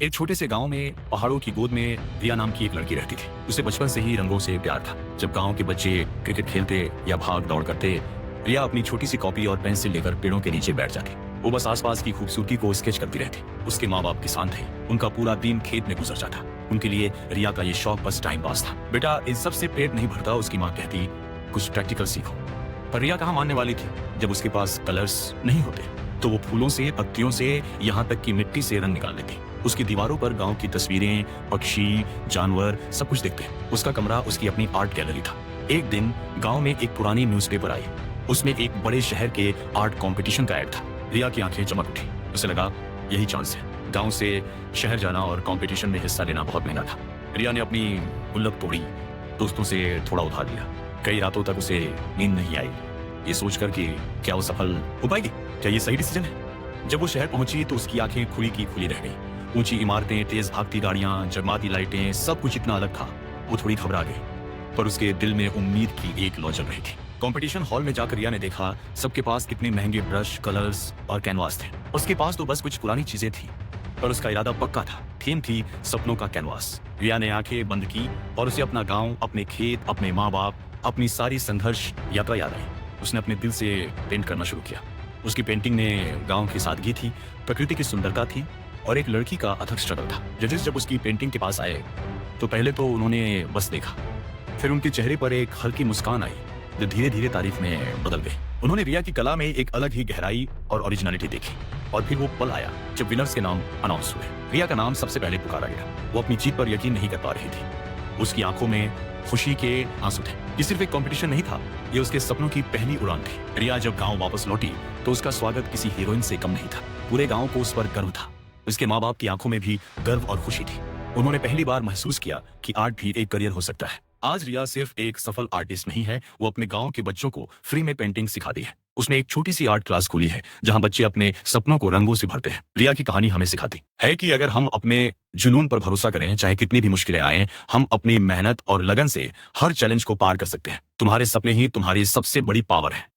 एक छोटे से गांव में पहाड़ों की गोद में रिया नाम की एक लड़की रहती थी। उसे बचपन से ही रंगों से प्यार था। जब गांव के बच्चे क्रिकेट खेलते या भाग दौड़ करते, रिया अपनी छोटी सी कॉपी और पेंसिल लेकर पेड़ों के नीचे बैठ जाती। वो बस आसपास की खूबसूरती को स्केच करती रहती। उसके माँ बाप किसान थे, उनका पूरा दिन खेत में गुजर जाता। उनके लिए रिया का ये शौक बस टाइम पास था। बेटा, इन सब से पेट नहीं भरता, उसकी माँ कहती, कुछ प्रैक्टिकल सीखो। पर रिया कहाँ मानने वाली थी। जब उसके पास कलर्स नहीं होते तो वो फूलों से, पत्तियों से, यहाँ तक कि मिट्टी से रंग निकाल लेती। उसकी दीवारों पर गांव की तस्वीरें, पक्षी, जानवर सब कुछ दिखते। उसका कमरा उसकी अपनी आर्ट गैलरी था। एक दिन गांव में एक पुरानी न्यूज़पेपर आई। उसमें एक बड़े शहर के आर्ट कंपटीशन का ऐड था। रिया की आंखें चमक उठी। उसे लगा यही चांस है। गांव से शहर जाना और कंपटीशन में हिस्सा लेना बहुत महंगा था। रिया ने अपनी गुल्लक तोड़ी, दोस्तों से थोड़ा उधार लिया। कई रातों तक उसे नींद नहीं आई, ये सोचकर कि क्या वो सफल हो पाएगी, क्या ये सही डिसीजन है। जब वो शहर पहुंची तो उसकी आंखें खुली की खुली रह गई। ऊंची इमारतें, तेज भागती गाड़ियां, जगमगाती लाइटें, सब कुछ इतना अलग था। वो थोड़ी घबरा गई, पर उसके दिल में उम्मीद की एक लौ जल रही थी। कंपटीशन हॉल में जाकर रिया ने देखा सबके पास कितने महंगे ब्रश, कलर्स और कैनवास थे। उसके पास तो बस कुछ पुरानी चीजें थी, पर उसका इरादा पक्का था। थीम थी सपनों का कैनवास। रिया ने आंखें बंद की और उसे अपना गांव, अपने खेत, अपने माँ बाप, अपनी सारी संघर्ष यात्रा याद आई। उसने अपने दिल से पेंट करना शुरू किया। उसकी पेंटिंग में गांव की सादगी थी, प्रकृति की सुंदरता थी और एक लड़की का अथक स्ट्रगल था। जजेस जब उसकी पेंटिंग के पास आए तो पहले तो उन्होंने बस देखा, फिर उनके चेहरे पर एक हल्की मुस्कान आई जो धीरे धीरे तारीफ में बदल गई। उन्होंने रिया की कला में एक अलग ही गहराई और ओरिजिनलिटी देखी। और फिर वो पल आया जब विनर्स के नाम अनाउंस हुए। रिया का नाम सबसे पहले पुकारा गया। वो अपनी जीत पर यकीन नहीं कर पा रही थी। उसकी आंखों में खुशी के आंसू थे। ये सिर्फ एक कंपटीशन नहीं था, ये उसके सपनों की पहली उड़ान थी। रिया जब गांव वापस लौटी तो उसका स्वागत किसी हीरोइन से कम नहीं था। पूरे गांव को उस पर गर्व था। उसके माँ बाप की आंखों में भी गर्व और खुशी थी। उन्होंने पहली बार महसूस किया कि आर्ट भी एक करियर हो सकता है। आज रिया सिर्फ एक सफल आर्टिस्ट नहीं है, वो अपने गांव के बच्चों को फ्री में पेंटिंग सिखाती है। उसने एक छोटी सी आर्ट क्लास खोली है जहां बच्चे अपने सपनों को रंगों से भरते हैं। रिया की कहानी हमें सिखाती है कि अगर हम अपने जुनून पर भरोसा करें, चाहे कितनी भी मुश्किलें आए, हम अपनी मेहनत और लगन से हर चैलेंज को पार कर सकते हैं। तुम्हारे सपने ही तुम्हारी सबसे बड़ी पावर है।